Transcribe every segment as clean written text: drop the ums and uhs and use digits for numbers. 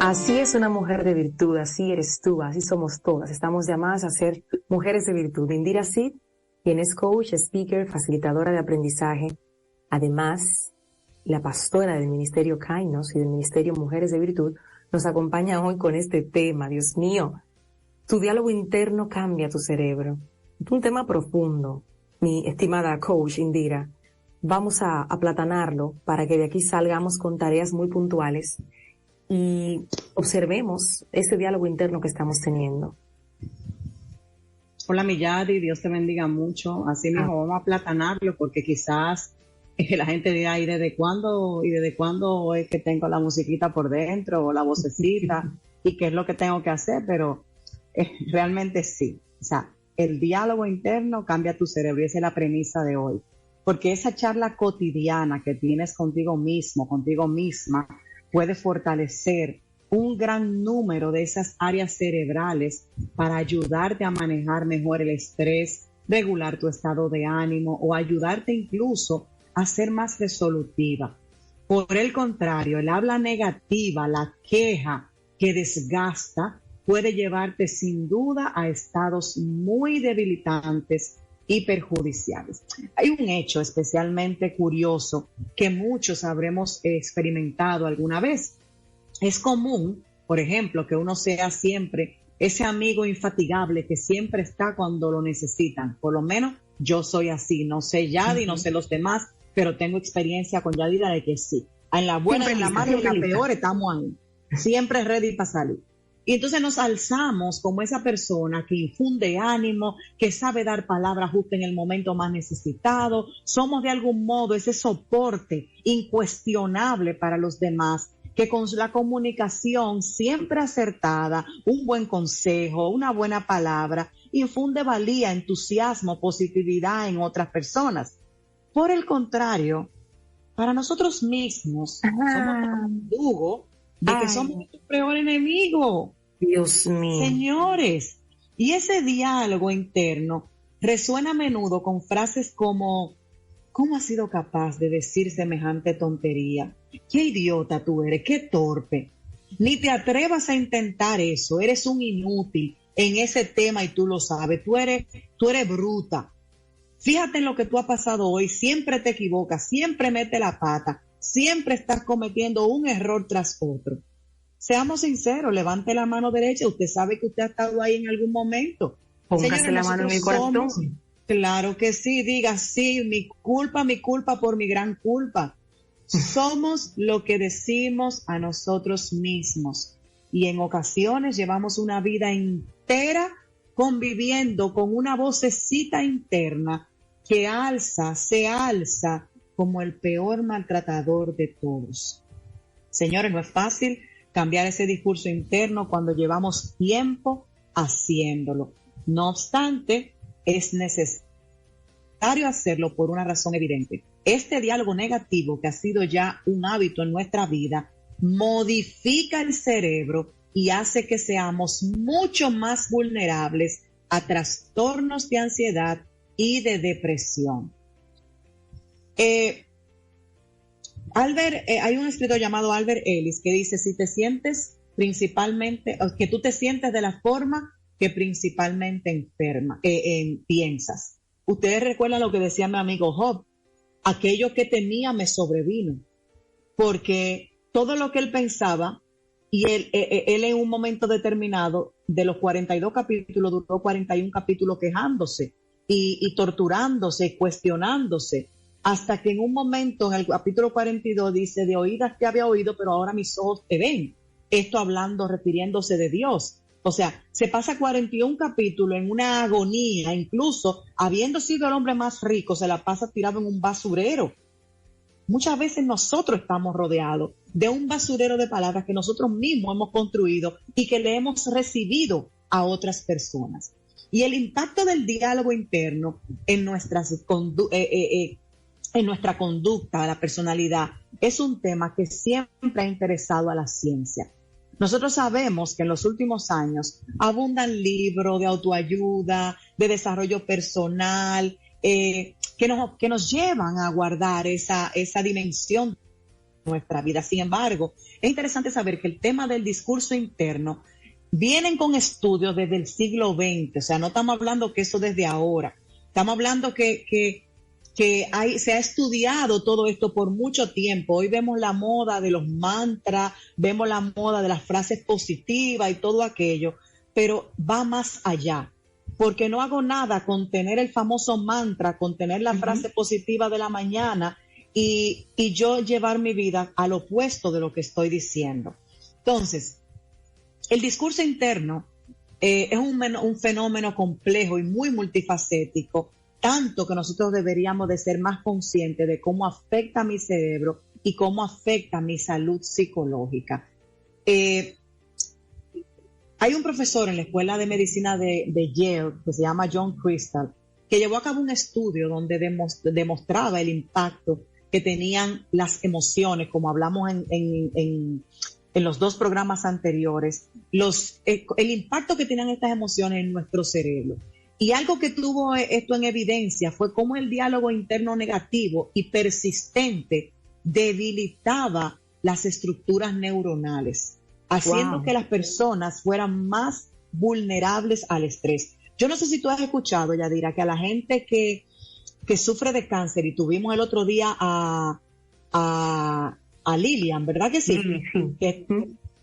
Así es una mujer de virtud, así eres tú, así somos todas. Estamos llamadas a ser mujeres de virtud. Indira Sid, quien es coach, speaker, facilitadora de aprendizaje, además la pastora del Ministerio Kainos y del Ministerio Mujeres de Virtud, nos acompaña hoy con este tema. Dios mío, tu diálogo interno cambia tu cerebro. Es un tema profundo, mi estimada coach Indira. Vamos a aplatanarlo para que de aquí salgamos con tareas muy puntuales y observemos ese diálogo interno que estamos teniendo. Hola, mi Yadi, Dios te bendiga mucho. Así mismo vamos a aplatanarlo porque quizás la gente dirá, ¿y desde cuándo es que tengo la musiquita por dentro o la vocecita? ¿Y qué es lo que tengo que hacer? Pero realmente sí. O sea, el diálogo interno cambia tu cerebro y esa es la premisa de hoy. Porque esa charla cotidiana que tienes contigo mismo, contigo misma, puede fortalecer un gran número de esas áreas cerebrales para ayudarte a manejar mejor el estrés, regular tu estado de ánimo o ayudarte incluso a ser más resolutiva. Por el contrario, el habla negativa, la queja que desgasta, puede llevarte sin duda a estados muy debilitantes y perjudiciales. Hay un hecho especialmente curioso que muchos habremos experimentado alguna vez. Es común, por ejemplo, que uno sea siempre ese amigo infatigable que siempre está cuando lo necesitan. Por lo menos yo soy así. No sé Yadi, no sé los demás, pero tengo experiencia con Yadira de que sí. En la buena, en la mala y en la peor estamos ahí. Siempre ready para salir. Y entonces nos alzamos como esa persona que infunde ánimo, que sabe dar palabras justo en el momento más necesitado. Somos de algún modo ese soporte incuestionable para los demás, que con la comunicación siempre acertada, un buen consejo, una buena palabra, infunde valía, entusiasmo, positividad en otras personas. Por el contrario, para nosotros mismos, somos un verdugo de que somos nuestro peor enemigo. Dios mío. Señores, y ese diálogo interno resuena a menudo con frases como, ¿cómo has sido capaz de decir semejante tontería? Qué idiota tú eres, qué torpe. Ni te atrevas a intentar eso, eres un inútil en ese tema y tú lo sabes, tú eres bruta. Fíjate en lo que tú has pasado hoy, siempre te equivocas, siempre mete la pata, siempre estás cometiendo un error tras otro. Seamos sinceros, levante la mano derecha, usted sabe que usted ha estado ahí en algún momento. Póngase Señores, la mano en el corazón. Claro que sí, diga sí, mi culpa por mi gran culpa. Somos lo que decimos a nosotros mismos y en ocasiones llevamos una vida entera conviviendo con una vocecita interna que se alza como el peor maltratador de todos. Señores, no es fácil cambiar ese discurso interno cuando llevamos tiempo haciéndolo. No obstante, es necesario hacerlo por una razón evidente. Este diálogo negativo, que ha sido ya un hábito en nuestra vida, modifica el cerebro y hace que seamos mucho más vulnerables a trastornos de ansiedad y de depresión. Hay un escritor llamado Albert Ellis que dice, si te sientes principalmente, que tú te sientes de la forma que principalmente piensas. Ustedes recuerdan lo que decía mi amigo Job, aquello que temía me sobrevino, porque todo lo que él pensaba, y él en un momento determinado, de los 42 capítulos, duró 41 capítulos quejándose y torturándose y cuestionándose, hasta que en un momento, en el capítulo 42, dice, de oídas te había oído, pero ahora mis ojos te ven. Esto hablando, refiriéndose de Dios. O sea, se pasa 41 capítulos en una agonía, incluso habiendo sido el hombre más rico, se la pasa tirado en un basurero. Muchas veces nosotros estamos rodeados de un basurero de palabras que nosotros mismos hemos construido y que le hemos recibido a otras personas. Y el impacto del diálogo interno en nuestra conducta, la personalidad, es un tema que siempre ha interesado a la ciencia. Nosotros sabemos que en los últimos años abundan libros de autoayuda, de desarrollo personal, que nos llevan a guardar esa dimensión nuestra vida. Sin embargo, es interesante saber que el tema del discurso interno vienen con estudios desde el siglo XX, o sea, no estamos hablando que eso desde ahora, estamos hablando se ha estudiado todo esto por mucho tiempo. Hoy vemos la moda de los mantras, vemos la moda de las frases positivas y todo aquello, pero va más allá, porque no hago nada con tener el famoso mantra, con tener la frase positiva de la mañana y yo llevar mi vida al opuesto de lo que estoy diciendo. Entonces, el discurso interno es un fenómeno complejo y muy multifacético, tanto que nosotros deberíamos de ser más conscientes de cómo afecta a mi cerebro y cómo afecta a mi salud psicológica. Hay un profesor en la Escuela de Medicina de Yale que se llama John Crystal, que llevó a cabo un estudio donde demostraba el impacto que tenían las emociones, como hablamos en los dos programas anteriores, el impacto que tenían estas emociones en nuestro cerebro. Y algo que tuvo esto en evidencia fue cómo el diálogo interno negativo y persistente debilitaba las estructuras neuronales, haciendo que las personas fueran más vulnerables al estrés. Yo no sé si tú has escuchado, Yadira, que a la gente que sufre de cáncer, y tuvimos el otro día a Lilian, ¿verdad que sí?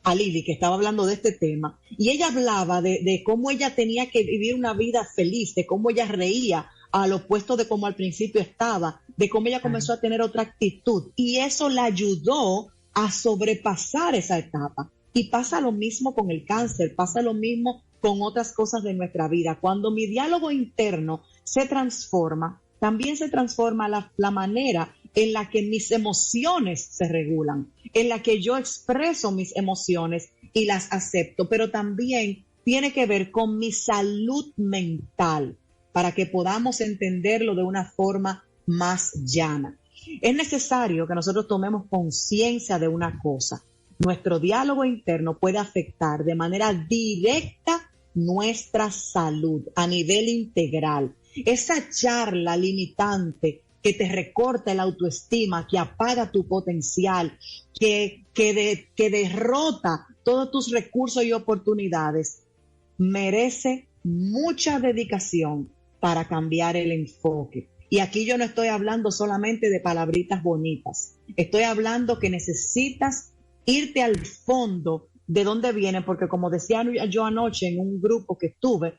A Lili, que estaba hablando de este tema, y ella hablaba de cómo ella tenía que vivir una vida feliz, de cómo ella reía al opuesto de cómo al principio estaba, de cómo ella comenzó a tener otra actitud, y eso la ayudó a sobrepasar esa etapa. Y pasa lo mismo con el cáncer, pasa lo mismo con otras cosas de nuestra vida. Cuando mi diálogo interno se transforma, también se transforma la manera en la que mis emociones se regulan, en la que yo expreso mis emociones y las acepto, pero también tiene que ver con mi salud mental, para que podamos entenderlo de una forma más llana. Es necesario que nosotros tomemos conciencia de una cosa. Nuestro diálogo interno puede afectar de manera directa nuestra salud a nivel integral. Esa charla limitante que te recorta la autoestima, que apaga tu potencial, que derrota todos tus recursos y oportunidades, merece mucha dedicación para cambiar el enfoque. Y aquí yo no estoy hablando solamente de palabritas bonitas, estoy hablando que necesitas irte al fondo de dónde viene, porque como decía yo anoche en un grupo que estuve,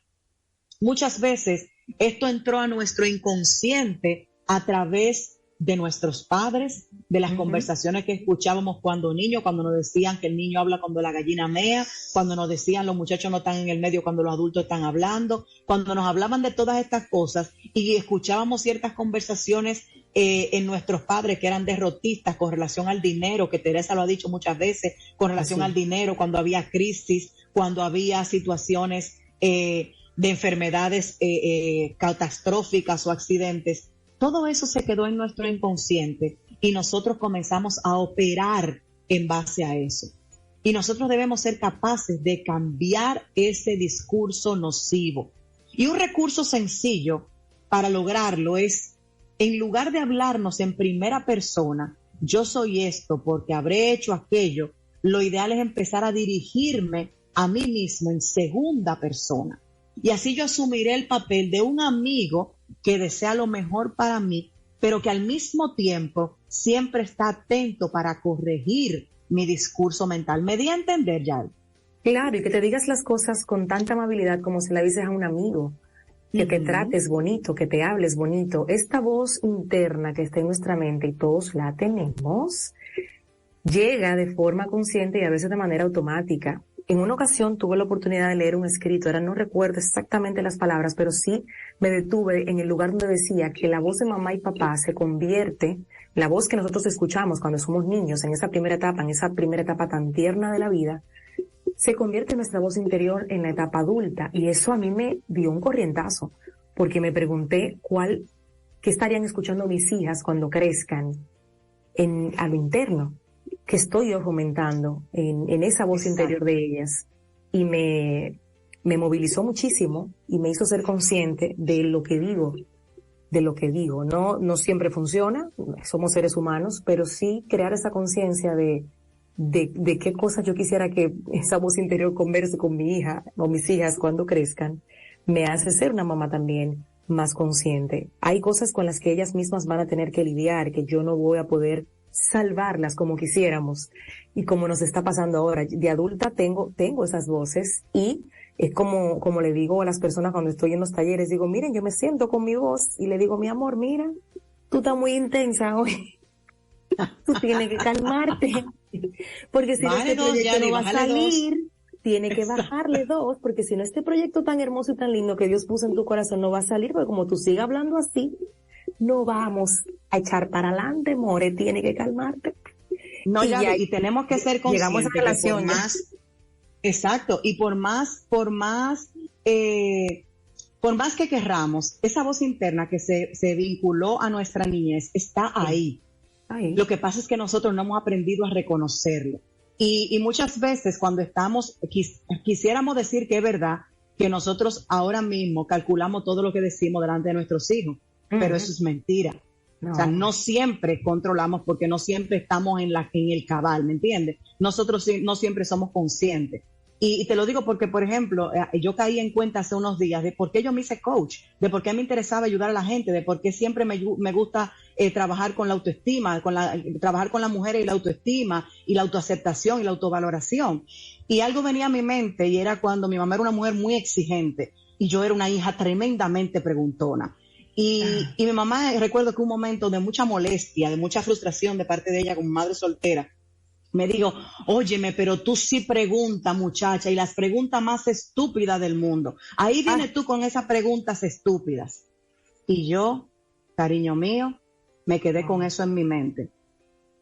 muchas veces esto entró a nuestro inconsciente a través de nuestros padres, de las conversaciones que escuchábamos cuando niños, cuando nos decían que el niño habla cuando la gallina mea, cuando nos decían los muchachos no están en el medio cuando los adultos están hablando, cuando nos hablaban de todas estas cosas y escuchábamos ciertas conversaciones en nuestros padres que eran derrotistas con relación al dinero, que Teresa lo ha dicho muchas veces, con relación al dinero, cuando había crisis, cuando había situaciones de enfermedades catastróficas o accidentes. Todo eso se quedó en nuestro inconsciente y nosotros comenzamos a operar en base a eso. Y nosotros debemos ser capaces de cambiar ese discurso nocivo. Y un recurso sencillo para lograrlo es, en lugar de hablarnos en primera persona, yo soy esto porque habré hecho aquello, lo ideal es empezar a dirigirme a mí mismo en segunda persona. Y así yo asumiré el papel de un amigo que desea lo mejor para mí, pero que al mismo tiempo siempre está atento para corregir mi discurso mental. ¿Me di a entender, Yal? Claro, y que te digas las cosas con tanta amabilidad como se la dices a un amigo, que te trates bonito, que te hables bonito. Esta voz interna que está en nuestra mente, y todos la tenemos, llega de forma consciente y a veces de manera automática. En una ocasión tuve la oportunidad de leer un escrito, ahora no recuerdo exactamente las palabras, pero sí me detuve en el lugar donde decía que la voz de mamá y papá se convierte, la voz que nosotros escuchamos cuando somos niños, en esa primera etapa tan tierna de la vida, se convierte en nuestra voz interior en la etapa adulta. Y eso a mí me dio un corrientazo, porque me pregunté qué estarían escuchando mis hijas cuando crezcan a lo interno. Que estoy yo fomentando en esa voz interior de ellas, y me movilizó muchísimo y me hizo ser consciente de lo que digo de lo que digo. No siempre funciona, somos seres humanos, pero sí crear esa conciencia de qué cosas yo quisiera que esa voz interior converse con mi hija o mis hijas cuando crezcan, me hace ser una mamá también más consciente. Hay cosas con las que ellas mismas van a tener que lidiar, que yo no voy a poder salvarlas como quisiéramos y como nos está pasando ahora. De adulta tengo esas voces y es como le digo a las personas cuando estoy en los talleres, digo, miren, yo me siento con mi voz y le digo, mi amor, mira, tú estás muy intensa hoy. Tú tienes que calmarte, porque si no este proyecto no va a salir, tiene que bajarle 2, porque si no este proyecto tan hermoso y tan lindo que Dios puso en tu corazón no va a salir, porque como tú sigas hablando así, no vamos a echar para adelante, more, tiene que calmarte. No, y tenemos que ser conscientes. Llegamos a relación más, exacto, y por más que querramos, esa voz interna que se vinculó a nuestra niñez está ahí. Lo que pasa es que nosotros no hemos aprendido a reconocerlo. Y muchas veces cuando quisiéramos decir que es verdad, que nosotros ahora mismo calculamos todo lo que decimos delante de nuestros hijos, pero eso es mentira. No. O sea, no siempre controlamos porque no siempre estamos en el cabal, ¿me entiendes? Nosotros no siempre somos conscientes. Y te lo digo porque, por ejemplo, yo caí en cuenta hace unos días de por qué yo me hice coach, de por qué me interesaba ayudar a la gente, de por qué siempre me gusta trabajar con la autoestima, trabajar con las mujeres y la autoestima y la autoaceptación y la autovaloración. Y algo venía a mi mente y era cuando mi mamá era una mujer muy exigente y yo era una hija tremendamente preguntona. Y mi mamá, recuerdo que un momento de mucha molestia, de mucha frustración de parte de ella como madre soltera, me dijo, óyeme, pero tú sí preguntas, muchacha, y las preguntas más estúpidas del mundo. Ahí vienes tú con esas preguntas estúpidas. Y yo, cariño mío, me quedé con eso en mi mente.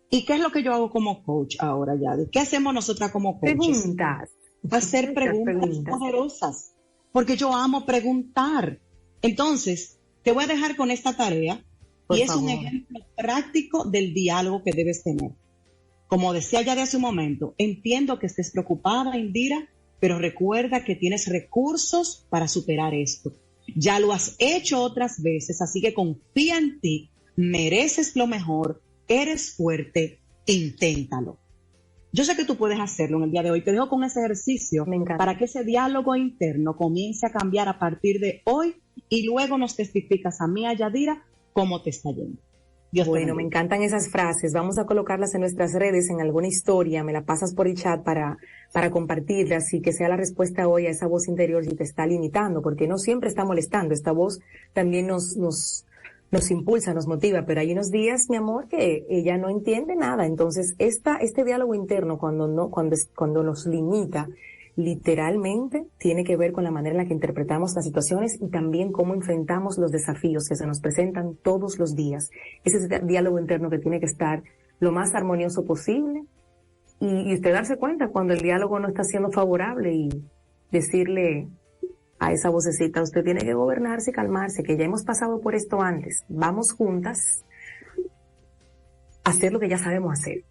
¿Y qué es lo que yo hago como coach ahora, Yadi? ¿Qué hacemos nosotras como coaches? Preguntas. Hacer preguntas poderosas. Porque yo amo preguntar. Entonces, te voy a dejar con esta tarea. Por favor. Un ejemplo práctico del diálogo que debes tener. Como decía ya de hace un momento, entiendo que estés preocupada, Indira, pero recuerda que tienes recursos para superar esto. Ya lo has hecho otras veces, así que confía en ti, mereces lo mejor, eres fuerte, inténtalo. Yo sé que tú puedes hacerlo en el día de hoy. Te dejo con ese ejercicio para que ese diálogo interno comience a cambiar a partir de hoy y luego nos testificas a mí, a Yadira, cómo te está yendo. Bueno, me encantan esas frases. Vamos a colocarlas en nuestras redes, en alguna historia. Me la pasas por el chat para compartirlas y que sea la respuesta hoy a esa voz interior si te está limitando, porque no siempre está molestando. Esta voz también nos impulsa, nos motiva, pero hay unos días, mi amor, que ella no entiende nada. Entonces, este diálogo interno, cuando nos limita, literalmente tiene que ver con la manera en la que interpretamos las situaciones y también cómo enfrentamos los desafíos que se nos presentan todos los días. Ese es el diálogo interno que tiene que estar lo más armonioso posible y usted darse cuenta cuando el diálogo no está siendo favorable y decirle a esa vocecita, usted tiene que gobernarse y calmarse, que ya hemos pasado por esto antes. Vamos juntas a hacer lo que ya sabemos hacer.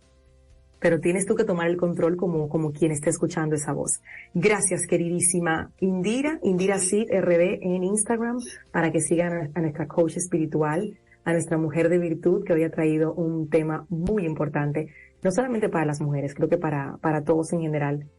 Pero tienes tú que tomar el control como quien esté escuchando esa voz. Gracias, queridísima Indira Cid RD en Instagram, para que sigan a nuestra coach espiritual, a nuestra mujer de virtud, que hoy ha traído un tema muy importante, no solamente para las mujeres, creo que para todos en general,